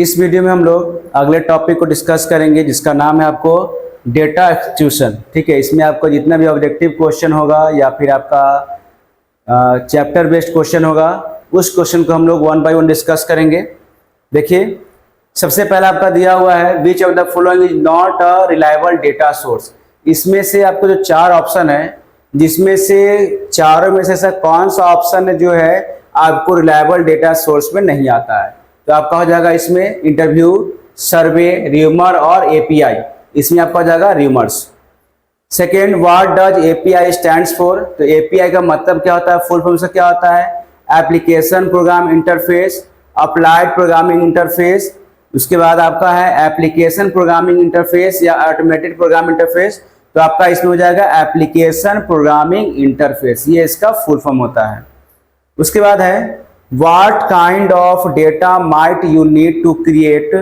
इस वीडियो में हम लोग अगले टॉपिक को डिस्कस करेंगे जिसका नाम है आपको डेटा एक्सक्यूशन। ठीक है, इसमें आपको जितना भी ऑब्जेक्टिव क्वेश्चन होगा या फिर आपका चैप्टर बेस्ड क्वेश्चन होगा उस क्वेश्चन को हम लोग वन बाय वन डिस्कस करेंगे। देखिए, सबसे पहला आपका दिया हुआ है विच of the following is not a reliable data source. इसमें से आपको जो चार ऑप्शन है जिसमें से चारों में से ऐसा कौन सा ऑप्शन जो है आपको रिलायबल डेटा सोर्स में नहीं आता है। तो आपका हो जाएगा इसमें इंटरव्यू, सर्वे, र्यूमर और एपीआई। इसमें आपका हो जाएगा rumours. Second, what does API stands for. तो एपीआई का मतलब क्या होता है, फुल फॉर्म से क्या होता है, application program interface, applied programming interface. उसके बाद आपका है एप्लीकेशन प्रोग्रामिंग इंटरफेस या ऑटोमेटेड प्रोग्राम इंटरफेस। तो आपका इसमें हो जाएगा एप्लीकेशन प्रोग्रामिंग इंटरफेस, ये इसका फुल फॉर्म होता है। उसके बाद है what kind of data might you need to create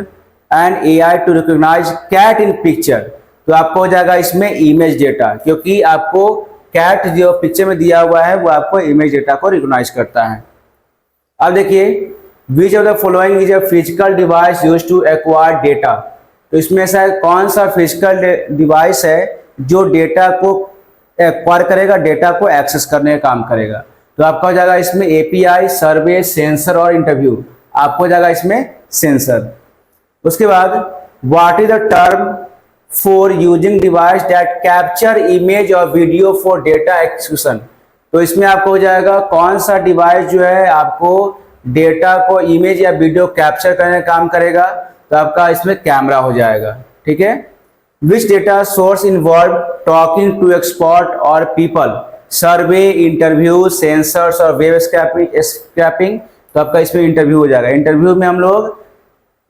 an AI to recognise cat in picture. तो आपको हो जाएगा इसमें इमेज डेटा, क्योंकि आपको कैट जो पिक्चर में दिया हुआ है वो आपको इमेज डेटा को रिकॉग्नाइज करता है। अब देखिए, which of the following is a physical device used to acquire data. तो इसमें से कौन सा फिजिकल डिवाइस है जो डेटा को एक्वायर करेगा, डेटा को एक्सेस करने का काम करेगा। तो आपका हो जाएगा इसमें एपीआई, सर्वे, सेंसर और इंटरव्यू। आपको हो जाएगा इसमें सेंसर। उसके बाद what is the term for using device that capture image और वीडियो फॉर डेटा एक्सक्यूशन। तो इसमें आपको हो जाएगा कौन सा डिवाइस जो है आपको डेटा को इमेज या वीडियो कैप्चर करने का काम करेगा। तो आपका इसमें कैमरा हो जाएगा। ठीक है। Which data source involve talking to expert और पीपल। सर्वे, इंटरव्यू, सेंसर्स और वेब स्क्रैपिंग। तो आपका इसमें इंटरव्यू हो जाएगा। इंटरव्यू में हम लोग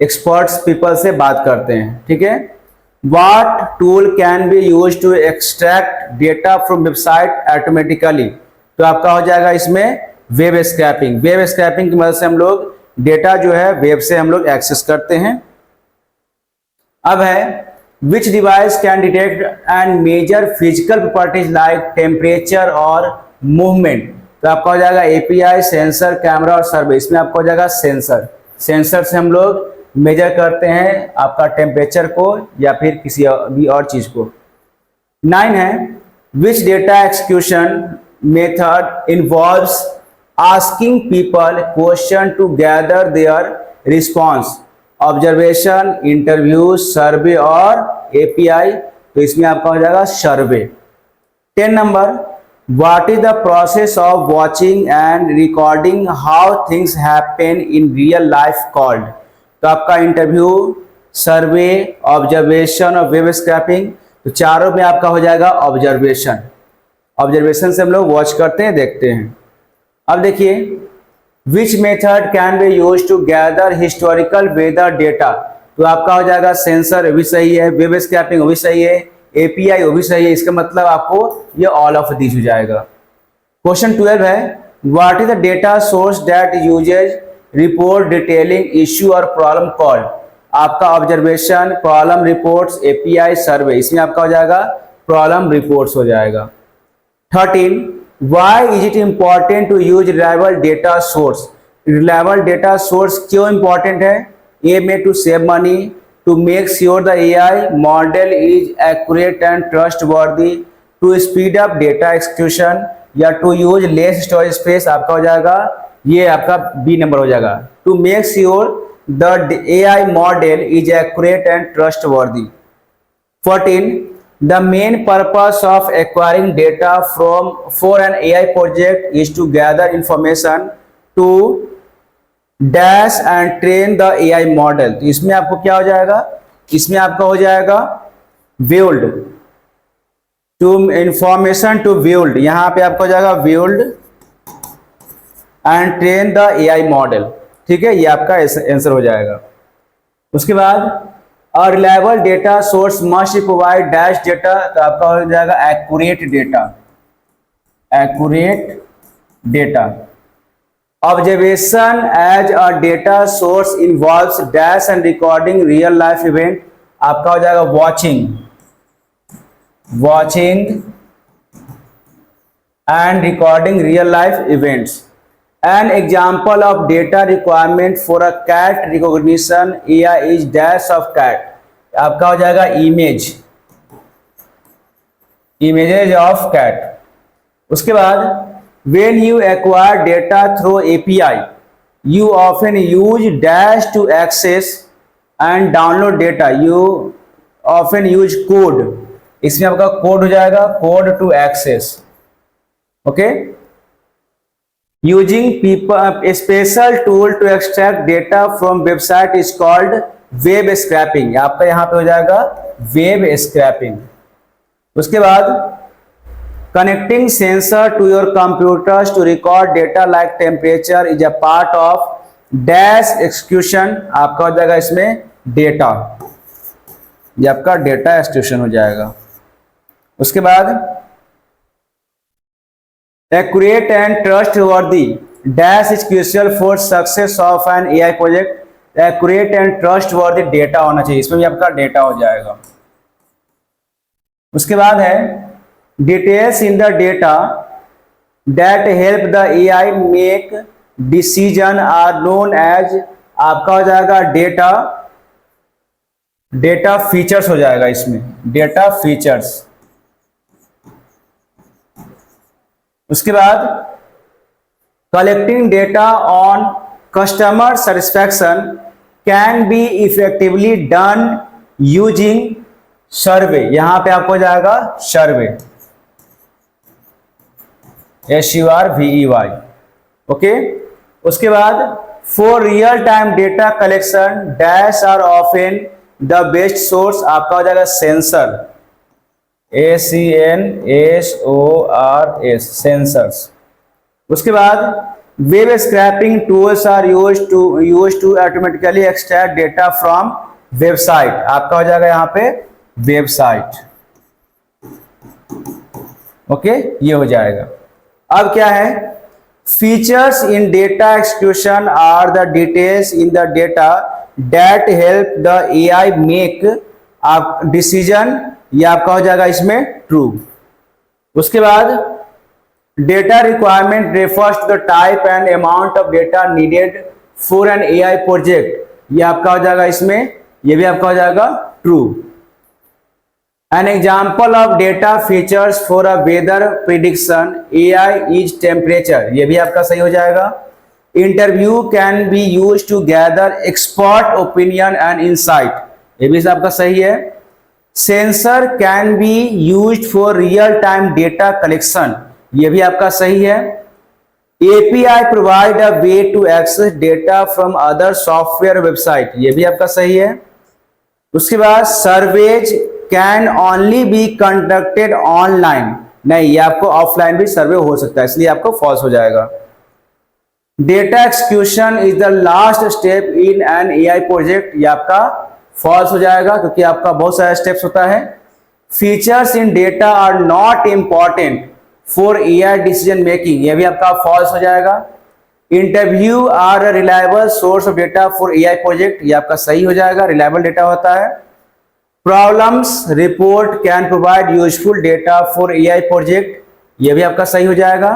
एक्सपर्ट्स पीपल से बात करते हैं। ठीक है। What tool can be use to extract data from website automatically. तो आपका हो जाएगा इसमें वेब स्क्रैपिंग। वेब स्क्रैपिंग की मदद से हम लोग डेटा जो है वेब से हम लोग एक्सेस करते हैं। अब है which device can detect and measure physical properties like temperature और मूवमेंट। तो आपका हो जाएगा एपीआई, सेंसर, कैमरा और सर्वे। इसमें आपका हो जाएगा सेंसर। सेंसर से हम लोग मेजर करते हैं आपका टेम्परेचर को या फिर किसी भी और चीज को। 9 है which data execution method involves asking people question to gather their response. Observation, interview, survey और एपीआई। तो इसमें आपका हो जाएगा survey. 10 number, what is the process of watching and recording how things happen in real life called. तो आपका interview, survey, observation और web scraping. तो चारों में आपका हो जाएगा ऑब्जर्वेशन। ऑब्जर्वेशन से हम लोग वॉच करते हैं, देखते हैं। अब देखिए, which method can be use to gather historical weather data. तो आपका हो जाएगा सेंसर, वो भी सही है, वेब स्क्रैपिंग वो भी सही है, एपीआई वो भी सही है। इसका मतलब आपको ये ऑल ऑफ दीज हो जाएगा। क्वेश्चन 12 है what is the data source that usage report detailing issue और प्रॉब्लम कॉल्ड। आपका ऑब्जर्वेशन, प्रॉब्लम रिपोर्ट्स, एपीआई, सर्वे। इसमें आपका हो जाएगा प्रॉब्लम रिपोर्ट्स हो जाएगा। 13, why is it important to use reliable data source। reliable data source क्यों important है। A में to save money, to make sure the AI model is accurate and trustworthy, to speed up data execution या to use less storage space। आपका हो जाएगा ये आपका B number हो जाएगा। to make sure the AI model is accurate and trustworthy। 14, the main purpose of acquiring data for an AI project is to gather information to dash and train the AI model। तो इसमें आपको क्या हो जाएगा, इसमें आपका हो जाएगा build to information to build। यहां पे आपको हो जाएगा build and train the AI model। ठीक है, ये आपका आंसर हो जाएगा। उसके बाद A reliable data source must provide dash data। तो आपका हो जाएगा accurate data। accurate data। Observation as a data source involves dash and recording real life event। आपका हो जाएगा watching, watching and recording real life events। An example of data requirement for a cat recognition AI is dash of cat. आपका हो जाएगा images of cat. उसके बाद when you acquire data through API, you often use dash to access and download data. You often use code. इसमें आपका code हो जाएगा code to access. Okay. Using a special tool to extract data from website is called web scraping. आपका यहाँ पे हो जाएगा web scraping. उसके बाद connecting sensor to your computers to record data like temperature is a part of dash execution. आपका हो जाएगा इसमें data, ये आपका data execution हो जाएगा. उसके बाद accurate and trustworthy dash is crucial for success of an AI project. accurate and trustworthy data होना चाहिए, इसमें भी आपका data हो जाएगा. उसके बाद है details in the data that help the AI make decision are known as. आपका हो जाएगा data features हो जाएगा, इसमें data features. उसके बाद collecting data on customer satisfaction can be effectively done using survey. यहां पे आपको हो जाएगा survey, SURVEY. ओके. उसके बाद for real time data collection dash are often the best source. आपका हो जाएगा sensor, ACNSORS, sensors. उसके बाद web scraping tools are used to automatically extract data from website. आपका हो जाएगा यहाँ पे वेबसाइट. ओके, ये हो जाएगा. अब क्या है, features in data execution are the details in the data that help the AI make आप डिसीजन. ये आपका हो जाएगा इसमें ट्रू. उसके बाद data requirement refers to the type and amount of data needed for an AI project. ये आपका हो जाएगा इसमें, ये भी आपका हो जाएगा true. An example of data features for a weather prediction AI is temperature. ये भी आपका सही हो जाएगा. Interview can be use to gather expert opinion and insight. ये भी आपका सही है. Sensor can be used for real time data collection. ये भी आपका सही है. API provide a way to access data from other software website. ये भी आपका सही है. उसके बाद surveys can only be conducted online. नहीं, ये आपको ऑफलाइन भी सर्वे हो सकता है, इसलिए आपको फॉल्स हो जाएगा. Data execution is the last step in an AI project. ये आपका फॉल्स हो जाएगा क्योंकि आपका बहुत सारा स्टेप्स होता है. Features in data are not important for AI decision making. ये भी आपका फॉल्स हो जाएगा. Interview are a reliable source of data for AI project. ये आपका सही हो जाएगा, रिलायबल डेटा होता है. Problems report can provide useful data for AI project. ये भी आपका सही हो जाएगा.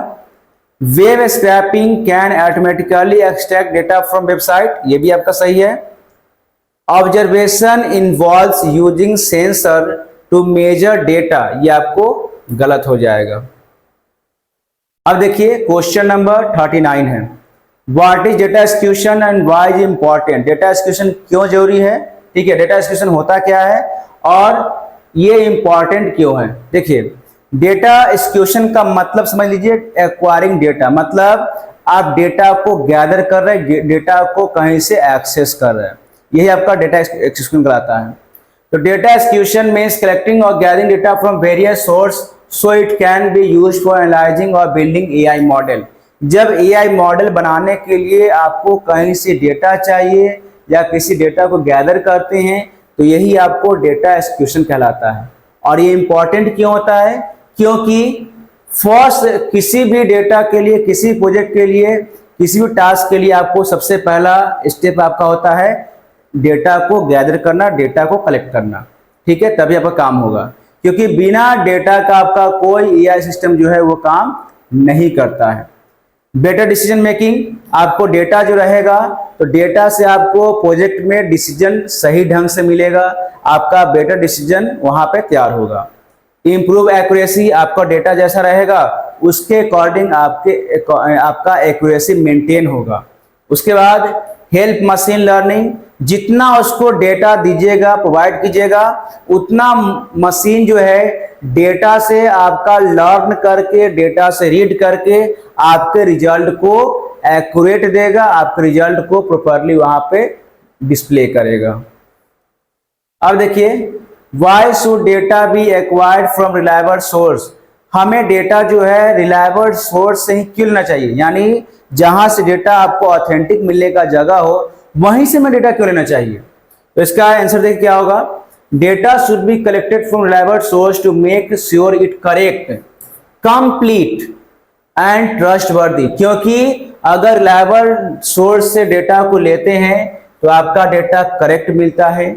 Web scraping can automatically extract data from website. ये भी आपका सही है. Observation involves using sensor to measure data. ये आपको गलत हो जाएगा. अब देखिए क्वेश्चन नंबर 39 है, what is data execution and why is important. Data execution क्यों जरूरी है. ठीक है, डेटा एक्सक्यूशन होता क्या है और ये इंपॉर्टेंट क्यों है. देखिए, डेटा एक्सक्यूशन का मतलब समझ लीजिए, एक्वायरिंग डेटा, मतलब आप डेटा को गैदर कर रहे हैं, डेटा को कहीं से एक्सेस कर रहे हैं. यही आपका डेटा एक्सक्यूशन कहलाता है. तो डेटा एक्सक्यूशन मींस कलेक्टिंग और gathering data from various source so it can be used for analysing और बिल्डिंग एआई मॉडल. जब एआई मॉडल बनाने के लिए आपको कहीं से डेटा चाहिए या किसी डेटा को गैदर करते हैं, तो यही आपको डेटा एक्सक्यूशन कहलाता है. और ये इंपॉर्टेंट क्यों होता है, क्योंकि फर्स्ट किसी भी डेटा के लिए, किसी प्रोजेक्ट के लिए, किसी भी टास्क के लिए आपको सबसे पहला स्टेप आपका होता है डेटा को गैदर करना, डेटा को कलेक्ट करना. ठीक है, तभी आपका काम होगा, क्योंकि बिना डेटा का आपका कोई एआई सिस्टम जो है वो काम नहीं करता है. बेटर डिसीजन मेकिंग, आपको डेटा जो रहेगा तो डेटा से आपको प्रोजेक्ट में डिसीजन सही ढंग से मिलेगा, आपका बेटर डिसीजन वहां पे तैयार होगा। इम्प्रूव एक्यूरेसी, आपका डेटा जैसा रहेगा उसके अकॉर्डिंग आपका एक्यूरेसी मेंटेन होगा। उसके बाद हेल्प मशीन लर्निंग, जितना उसको डेटा दीजिएगा प्रोवाइड कीजिएगा उतना मशीन जो है डेटा से आपका लर्न करके डेटा से रीड करके आपके रिजल्ट को एक्यूरेट देगा, आपके रिजल्ट को प्रॉपरली वहां पे डिस्प्ले करेगा। अब देखिए why should data B acquired from reliable source, हमें डेटा जो है रिलायबल सोर्स से ही क्यों लेना चाहिए, यानी जहां से डेटा आपको ऑथेंटिक मिलने का जगह हो वहीं से मैं डेटा क्यों लेना चाहिए। तो इसका आंसर देखिए क्या होगा, data should be collected from reliable source to make sure it correct, complete and trustworthy, क्योंकि अगर रिलायबल सोर्स से डेटा को लेते हैं तो आपका डेटा करेक्ट मिलता है,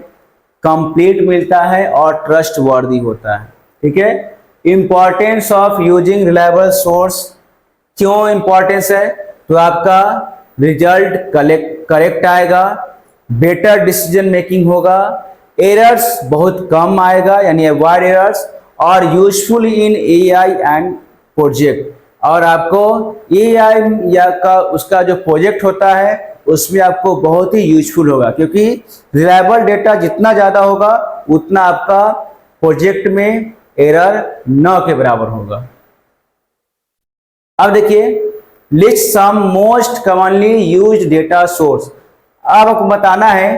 कंप्लीट मिलता है और ट्रस्टवर्दी होता है। ठीक है, importance of using reliable source, क्यों इंपॉर्टेंस है, तो आपका रिजल्ट करेक्ट आएगा, बेटर डिसीजन मेकिंग होगा, एरर्स बहुत कम आएगा यानी अवॉइड एरर्स, और useful in AI and project, और आपको एआई या का उसका जो प्रोजेक्ट होता है उसमें आपको बहुत ही यूजफुल होगा, क्योंकि रिलायबल डेटा जितना ज्यादा होगा उतना आपका प्रोजेक्ट में एरर न के बराबर होगा। अब देखिए list some most commonly used data source, अब आपको बताना है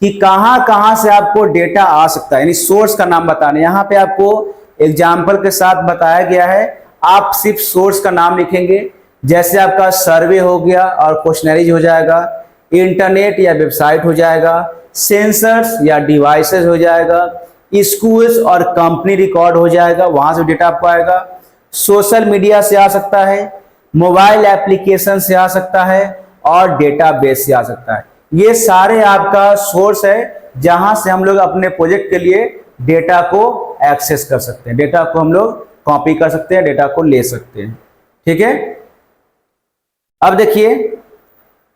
कि कहां से आपको डेटा आ सकता है, यानी सोर्स का नाम बताना है। यहां पे आपको एग्जाम्पल के साथ बताया गया है, आप सिर्फ सोर्स का नाम लिखेंगे, जैसे आपका सर्वे हो गया और क्वेश्चनरीज हो जाएगा, इंटरनेट या वेबसाइट हो जाएगा, सेंसर्स या डिवाइसेस हो जाएगा, स्कूल्स और कंपनी रिकॉर्ड हो जाएगा, वहां से डेटा आपको आएगा, सोशल मीडिया से आ सकता है, मोबाइल एप्लीकेशन से आ सकता है और डेटाबेस से आ सकता है। ये सारे आपका सोर्स है जहां से हम लोग अपने प्रोजेक्ट के लिए डेटा को एक्सेस कर सकते हैं, डेटा को हम लोग कॉपी कर सकते हैं, डेटा को ले सकते हैं। ठीक है, अब देखिए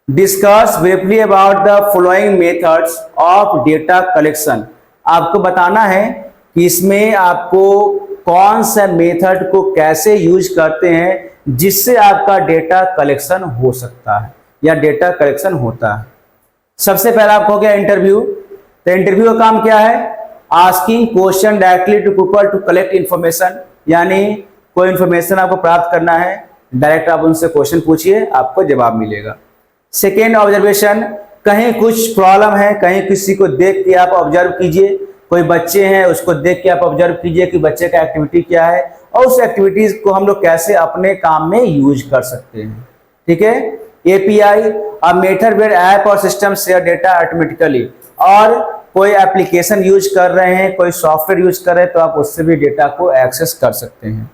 discuss briefly about the following methods of data collection, आपको बताना है कि इसमें आपको कौन सा मेथड को कैसे यूज करते हैं जिससे आपका डेटा कलेक्शन हो सकता है या डेटा कलेक्शन होता है। सबसे पहला आपको हो गया इंटरव्यू, तो इंटरव्यू का काम क्या है, asking question directly to people to collect information, यानी कोई इंफॉर्मेशन आपको प्राप्त करना है, डायरेक्ट आप उनसे क्वेश्चन पूछिए, आपको जवाब मिलेगा। सेकेंड ऑब्जर्वेशन, कहीं कुछ प्रॉब्लम है, कहीं किसी को देख के आप ऑब्जर्व कीजिए, कोई बच्चे हैं उसको देख के आप ऑब्जर्व कीजिए कि बच्चे का एक्टिविटी क्या है और उस एक्टिविटीज को हम लोग कैसे अपने काम में यूज कर सकते हैं। ठीक है, API, a method where app और सिस्टम शेयर डेटा ऑटोमेटिकली, और कोई एप्लीकेशन यूज कर रहे हैं, कोई सॉफ्टवेयर यूज कर रहे हैं तो आप उससे भी डेटा को एक्सेस कर सकते हैं।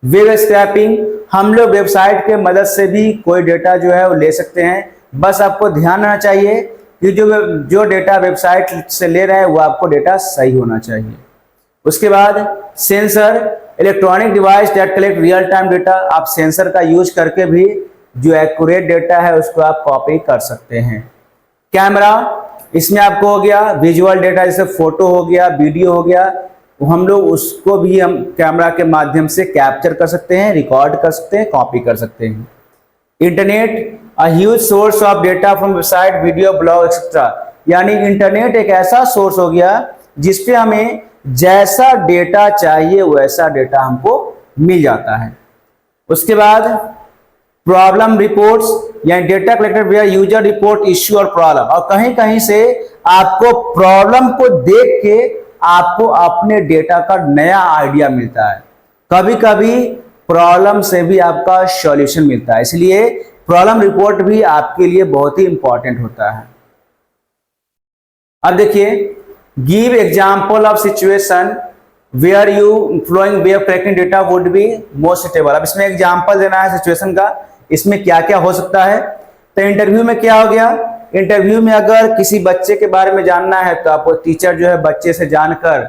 वेब स्क्रैपिंग, हम लोग वेबसाइट के मदद से भी कोई डेटा जो है वो ले सकते हैं, बस आपको ध्यान रखना चाहिए कि जो डेटा वेबसाइट से ले रहे हैं वो आपको डेटा सही होना चाहिए। उसके बाद sensor, electronic device that collect real time data, आप सेंसर का यूज करके भी जो एक्यूरेट डेटा है उसको आप कॉपी कर सकते हैं। कैमरा, इसमें आपको हो गया विजुअल डेटा, जैसे फोटो हो गया, वीडियो हो गया, हम लोग उसको भी हम कैमरा के माध्यम से कैप्चर कर सकते हैं, रिकॉर्ड कर सकते हैं, कॉपी कर सकते हैं। Internet, a huge source of data from website, video, blog etcetera, यानी इंटरनेट एक ऐसा सोर्स हो गया जिसपे हमें जैसा डेटा चाहिए वैसा डेटा हमको मिल जाता है। उसके बाद प्रॉब्लम रिपोर्ट्स, यानी data collected where user report issue और प्रॉब्लम, और कहीं कहीं से आपको प्रॉब्लम को देख के आपको अपने डेटा का नया आइडिया मिलता है, कभी कभी प्रॉब्लम से भी आपका सॉल्यूशन मिलता है, इसलिए प्रॉब्लम रिपोर्ट भी आपके लिए बहुत ही इंपॉर्टेंट होता है। अब देखिए give example of situation where you following way of collecting data would be most suitable, अब इसमें एग्जांपल देना है सिचुएशन का, इसमें क्या क्या हो सकता है। तो इंटरव्यू में क्या हो गया, इंटरव्यू में अगर किसी बच्चे के बारे में जानना है तो आपको टीचर जो है बच्चे से जानकर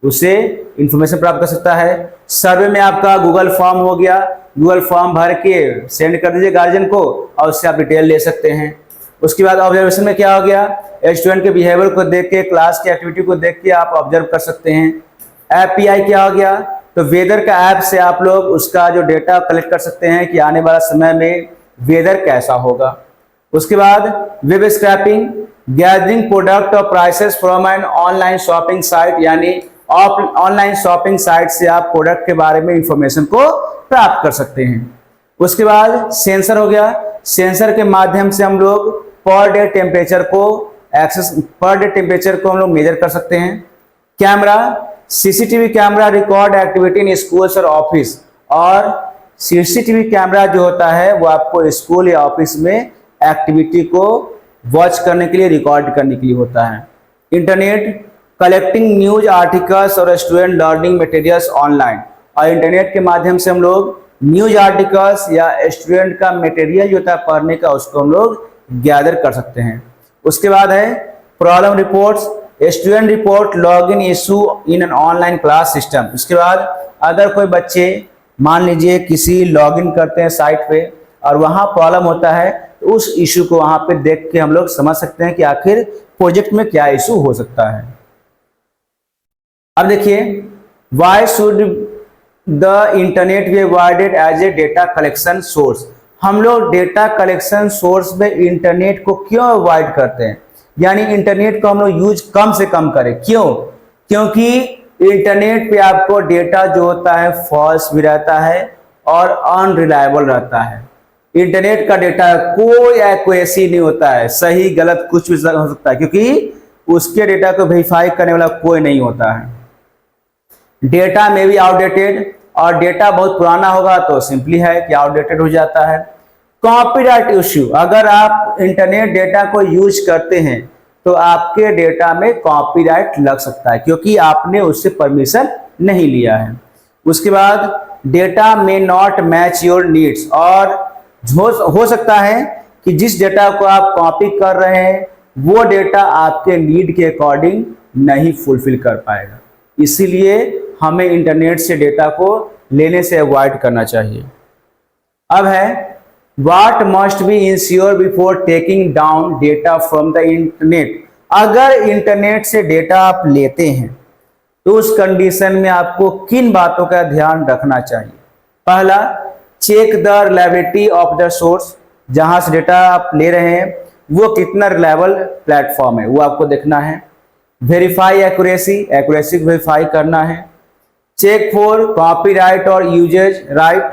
उससे इंफॉर्मेशन प्राप्त कर सकता है। सर्वे में आपका गूगल फॉर्म हो गया, गूगल फॉर्म भर के सेंड कर दीजिए गार्जियन को और उससे आप डिटेल ले सकते हैं। उसके बाद ऑब्जर्वेशन में क्या हो गया, स्टूडेंट के बिहेवियर को देख के, क्लास की एक्टिविटी को देख के आप ऑब्जर्व कर सकते हैं। एपीआई क्या हो गया, तो वेदर का ऐप से आप लोग उसका जो डेटा कलेक्ट कर सकते हैं कि आने वाला समय में वेदर कैसा होगा। उसके बाद वेब स्क्रैपिंग, गैदरिंग प्रोडक्ट और prices from an online shopping site, यानी ऑनलाइन शॉपिंग साइट से आप प्रोडक्ट के बारे में इंफॉर्मेशन को प्राप्त कर सकते हैं। उसके बाद सेंसर हो गया, सेंसर के माध्यम से हम लोग पर डे टेम्परेचर को हम लोग मेजर कर सकते हैं। Camera, CCTV camera record activity in schools और ऑफिस, और सीसीटीवी कैमरा जो होता है वो आपको स्कूल या ऑफिस में एक्टिविटी को वॉच करने के लिए, रिकॉर्ड करने के लिए होता है। इंटरनेट, कलेक्टिंग न्यूज आर्टिकल्स और स्टूडेंट लर्निंग मटेरियल्स ऑनलाइन, और इंटरनेट के माध्यम से हम लोग न्यूज आर्टिकल्स या स्टूडेंट का मटेरियल जो होता है पढ़ने का, उसको हम लोग गैदर कर सकते हैं। उसके बाद है problem reports, student report log in issue in an online class system. उसके बाद अगर कोई बच्चे मान लीजिए किसी लॉग इन करते हैं साइट पे और वहाँ प्रॉब्लम होता है, तो उस इशू को वहाँ पे देख के हम लोग समझ सकते हैं कि आखिर प्रोजेक्ट में क्या इशू हो सकता है। अब देखिए, why should the internet be avoided as a data collection source. हम लोग डेटा कलेक्शन सोर्स में इंटरनेट को क्यों अवॉइड करते हैं, यानी इंटरनेट को हम लोग यूज कम से कम करें। क्यों? क्योंकि इंटरनेट पे आपको डेटा जो होता है फॉल्स भी रहता है और अनरिलायबल रहता है। इंटरनेट का डेटा कोई एक्यूरेसी नहीं होता है, सही गलत कुछ भी हो सकता है, क्योंकि उसके डेटा को वेरीफाई करने वाला कोई नहीं होता है। डेटा में भी आउटडेटेड, और डेटा बहुत पुराना होगा तो सिंपली है कि आउटडेटेड हो जाता है। कॉपीराइट इश्यू, अगर आप इंटरनेट डेटा को यूज करते हैं तो आपके डेटा में कॉपीराइट लग सकता है, क्योंकि आपने उससे परमिशन नहीं लिया है। उसके बाद डेटा में नॉट मैच योर नीड्स, और हो सकता है कि जिस डेटा को आप कॉपी कर रहे हैं वो डेटा आपके नीड के अकॉर्डिंग नहीं फुलफिल कर पाएगा। इसीलिए हमें इंटरनेट से डेटा को लेने से अवॉइड करना चाहिए। अब है what must be ensure before taking down data from the internet. अगर इंटरनेट से डेटा आप लेते हैं तो उस कंडीशन में आपको किन बातों का ध्यान रखना चाहिए। पहला, check the reliability of the source, जहां से डेटा आप ले रहे हैं वो कितना रिलायबल प्लेटफॉर्म है वो आपको देखना है। वेरीफाई एक्यूरेसी, एक्यूरेसी को वेरीफाई करना है। चेक फॉर कॉपीराइट और यूजेज राइट,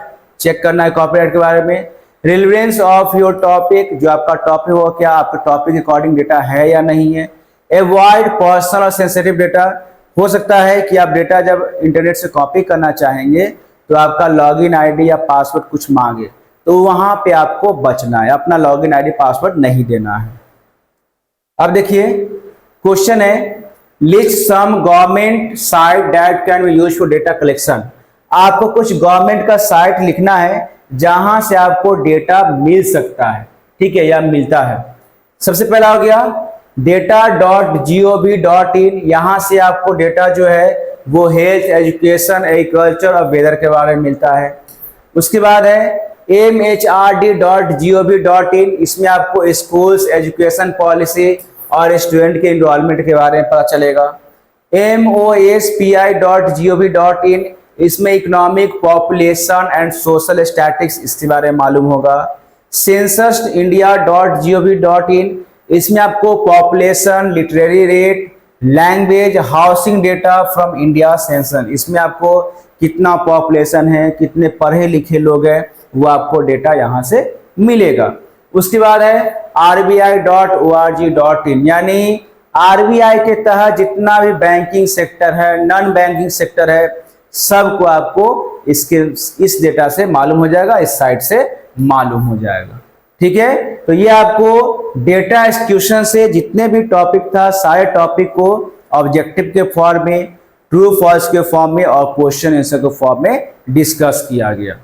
चेक करना है कॉपीराइट के बारे में। रिलेवेंस ऑफ योर टॉपिक, जो आपका टॉपिक हो क्या आपके टॉपिक के अकॉर्डिंग डेटा है या नहीं है। अवॉइड पर्सनल और सेंसिटिव डेटा, हो सकता है कि आप डेटा जब इंटरनेट से कॉपी करना चाहेंगे तो आपका लॉगिन आईडी या पासवर्ड कुछ मांगे, तो वहां पे आपको बचना है, अपना लॉगिन आईडी पासवर्ड नहीं देना है। अब देखिए क्वेश्चन है, list some government site that can be used for data collection. आपको कुछ गवर्नमेंट का साइट लिखना है जहां से आपको डेटा मिल सकता है, ठीक है, या मिलता है। सबसे पहला हो गया data.gov.in, यहां से आपको डेटा जो है वो हेल्थ, एजुकेशन, एग्रीकल्चर और वेदर के बारे में मिलता है। उसके बाद है mhrd.gov.in, इसमें आपको स्कूल्स, एजुकेशन पॉलिसी और स्टूडेंट के इनरोलमेंट के बारे में पता चलेगा। mospi.gov.in, इसमें economic, population and social statics इसके बारे में मालूम होगा। censusindia.gov.in, इसमें आपको population, literary rate, language, housing data from India census, इसमें आपको कितना पॉपुलेशन है, कितने पढ़े लिखे लोग हैं, वो आपको डेटा यहाँ से मिलेगा। उसके बाद है rbi.org.in, यानी आरबीआई के तहत जितना भी बैंकिंग सेक्टर है, नॉन बैंकिंग सेक्टर है, सबको आपको इस डेटा से मालूम हो जाएगा, इस साइट से मालूम हो जाएगा। ठीक है, तो ये आपको डेटा एक्सक्यूशन से जितने भी टॉपिक था सारे टॉपिक को ऑब्जेक्टिव के फॉर्म में, ट्रू फॉल्स के फॉर्म में और क्वेश्चन आंसर के फॉर्म में डिस्कस किया गया।